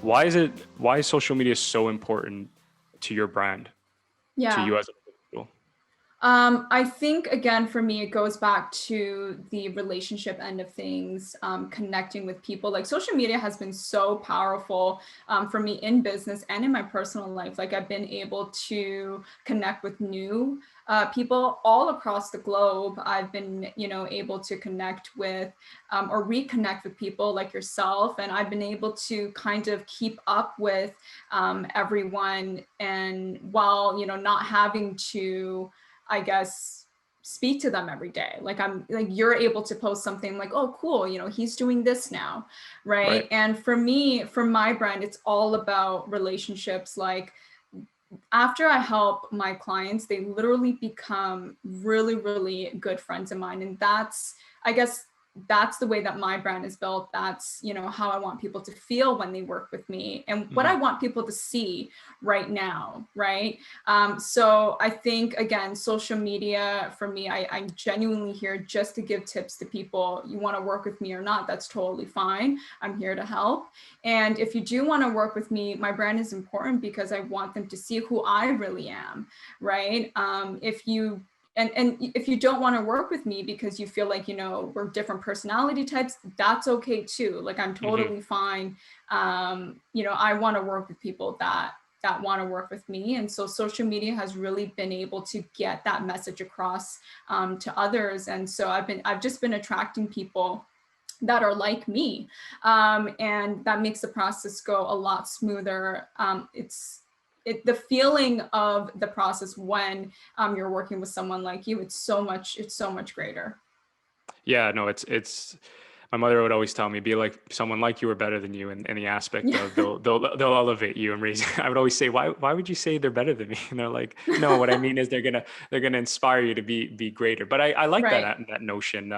why is social media so important to your brand, to Yeah. you as an individual? I think again, for me, it goes back to the relationship end of things, connecting with people. Like social media has been so powerful for me in business and in my personal life. Like I've been able to connect with new people all across the globe. I've been, able to connect with or reconnect with people like yourself. And I've been able to kind of keep up with everyone, and while, not having to, I guess, speak to them every day. Like I'm like, you're able to post something like, oh, cool, he's doing this now. Right. Right. And for me, for my brand, it's all about relationships. Like after I help my clients, they literally become really, really good friends of mine. And that's, I guess, that's the way that my brand is built. That's, how I want people to feel when they work with me and what I Mhm. want people to see right now. Right. So I think, again, social media for me, I'm genuinely here just to give tips to people. You want to work with me or not, that's totally fine. I'm here to help. And if you do want to work with me, my brand is important because I want them to see who I really am, right? If you and if you don't want to work with me because you feel like, we're different personality types, that's okay too. Like I'm Mhm. totally fine. I want to work with people that want to work with me. And so social media has really been able to get that message across to others. And so I've just been attracting people that are like me. And that makes the process go a lot smoother. The feeling of the process when you're working with someone like you, it's so much greater. Yeah, no, it's my mother would always tell me, be like someone like you or better than you in the aspect Yeah. of they'll elevate you and raise. I would always say, why would you say they're better than me? And they're like, no, what I mean is they're gonna inspire you to be greater. But I like Right. that notion.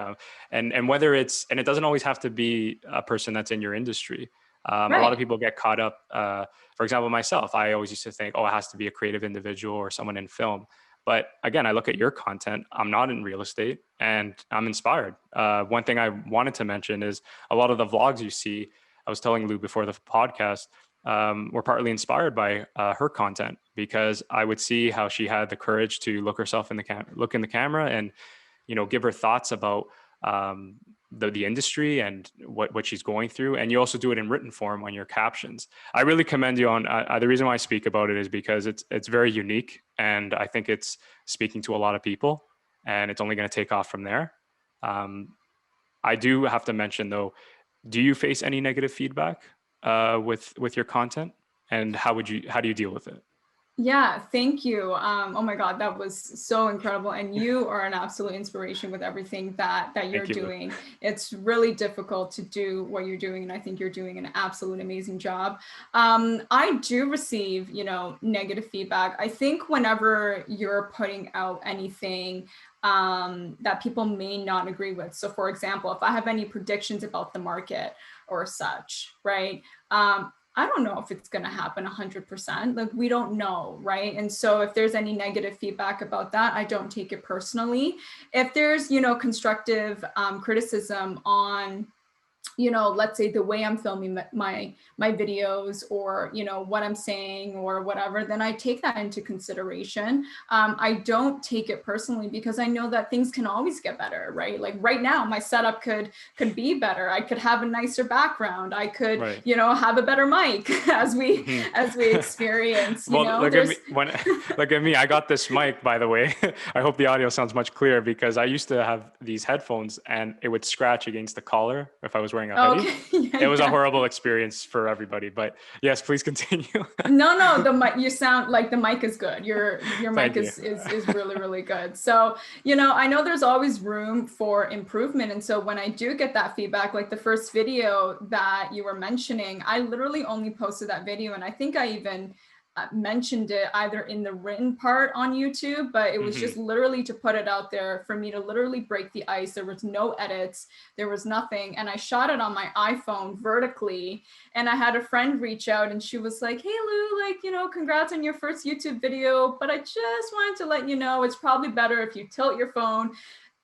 And whether and it doesn't always have to be a person that's in your industry. A lot of Right. people get caught up. For example, myself, I always used to think, oh, it has to be a creative individual or someone in film. But again, I look at your content. I'm not in real estate and I'm inspired. One thing I wanted to mention is a lot of the vlogs you see. I was telling Lou before the podcast, were partly inspired by her content because I would see how she had the courage to look herself in look in the camera and give her thoughts about um, the industry and what she's going through. And you also do it in written form on your captions. I really commend you on the reason why I speak about it is because it's very unique, and I think it's speaking to a lot of people, and it's only going to take off from there. Um, I do have to mention though, do you face any negative feedback with your content, and how do you deal with it? Yeah, thank you. Oh my God, that was so incredible. And you are an absolute inspiration with everything that you're Thank you, Lou. doing. It's really difficult to do what you're doing, and I think you're doing an absolute amazing job. I do receive, negative feedback. I think whenever you're putting out anything that people may not agree with. So, for example, if I have any predictions about the market or such, right? I don't know if it's going to happen 100%. Like we don't know, right? And so if there's any negative feedback about that, I don't take it personally. If there's, constructive criticism on, let's say the way I'm filming my videos, or what I'm saying or whatever, then I take that into consideration. I don't take it personally because I know that things can always get better, right? Like right now my setup could be better. I could have a nicer background. I could, Right. have a better mic as we Mhm. experience, Well, look at me there's look at me. I got this mic, by the way. I hope the audio sounds much clearer because I used to have these headphones and it would scratch against the collar if I was wearing a hoodie. okay. Yeah, It was a yeah. horrible experience for everybody. But yes, please continue. No, the mic, you sound like the mic is good. Your mic Thank you. is really, really good. So, I know there's always room for improvement. And so when I do get that feedback, like the first video that you were mentioning, I literally only posted that video, and I think I even mentioned it either in the written part on YouTube, but it was Hmm. just literally to put it out there for me to literally break the ice. There was no edits, there was nothing. And I shot it on my iPhone vertically. And I had a friend reach out and she was like, hey Lou, like, congrats on your first YouTube video, but I just wanted to let you know it's probably better if you tilt your phone,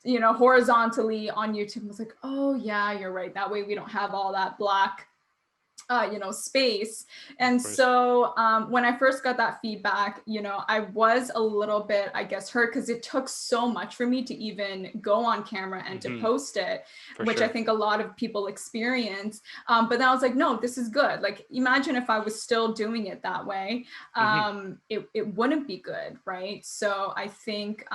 horizontally on YouTube. I was like, oh yeah, you're right. That way we don't have all that black space. Of And course. so when I first got that feedback, I was a little bit, I guess, hurt because it took so much for me to even go on camera and to post it, For which I sure. think a lot of people experience. But then I was like, no, this is good. Like, imagine if I was still doing it that way, it wouldn't be good, right? So I think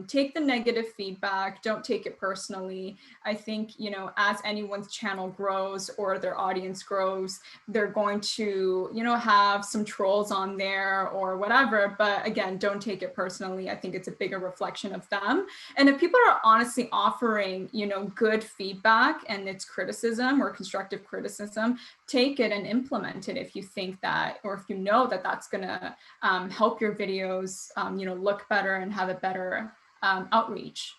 take the negative feedback, don't take it personally. I think, as anyone's channel grows or their audience grows, they're going to, have some trolls on there or whatever. But again, don't take it personally. I think it's a bigger reflection of them. And if people are honestly offering, good feedback and it's criticism or constructive criticism, take it and implement it if you think that, or if you know that that's going to help your videos, look better and have a better outreach.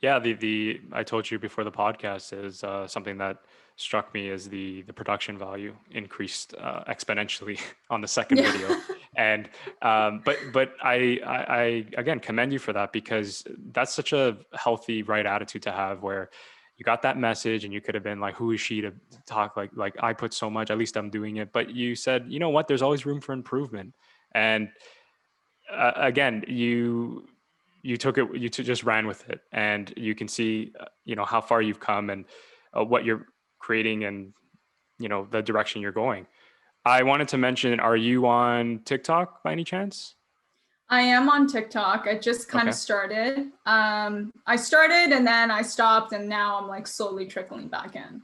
Yeah, the I told you before the podcast is something that struck me is the production value increased exponentially on the second Yeah. video, and but I again commend you for that, because that's such a healthy, right attitude to have, where you got that message and you could have been like, who is she to talk like I put so much, at least I'm doing it, but you said, you know what, there's always room for improvement. And again, you took it, just ran with it, and you can see, how far you've come, and what you're creating, and the direction you're going. I wanted to mention, are you on TikTok by any chance? I am on TikTok. I just kind of Okay. started. I started and then I stopped, and now I'm like slowly trickling back in.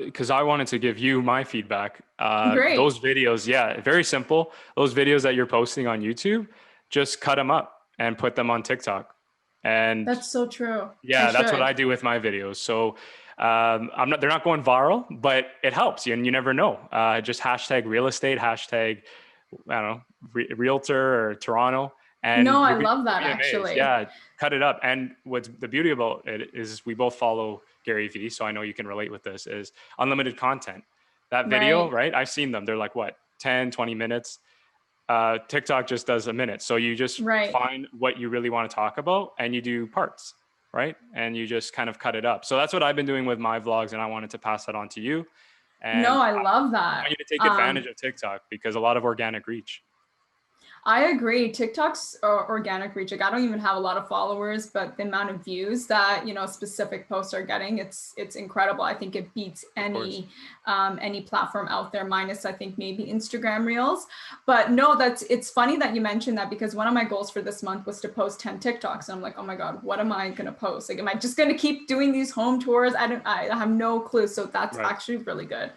Because I wanted to give you my feedback. Great. Those videos, yeah, very simple. Those videos that you're posting on YouTube, just cut them up and put them on TikTok. And That's so true. I yeah, that's what should. I do with my videos. So I'm not, they're not going viral, but it helps you, and you never know. Just hashtag real estate, hashtag, I don't know, realtor or Toronto, and No, I you'll love that be amazed. actually. Yeah, cut it up. And what's the beauty about it is we both follow Gary Vee, so I know you can relate with this, is unlimited content. That video, Right. right? I've seen them. They're like what, 10, 20 minutes. TikTok just does a minute. So you just Right. find what you really want to talk about and you do parts, right? And you just kind of cut it up. So that's what I've been doing with my vlogs, and I wanted to pass that on to you. No, And I I love want that. you to take advantage of TikTok, because a lot of organic reach. I agree. TikTok's organic reach. Like, I don't even have a lot of followers, but the amount of views that specific posts are getting, it's incredible. I think it beats Of course. any platform out there, minus I think maybe Instagram Reels. But no, it's funny that you mentioned that, because one of my goals for this month was to post 10 TikToks, and I'm like, oh my god, what am I gonna post? Like, am I just gonna keep doing these home tours? I have no clue. So that's Right. actually really good.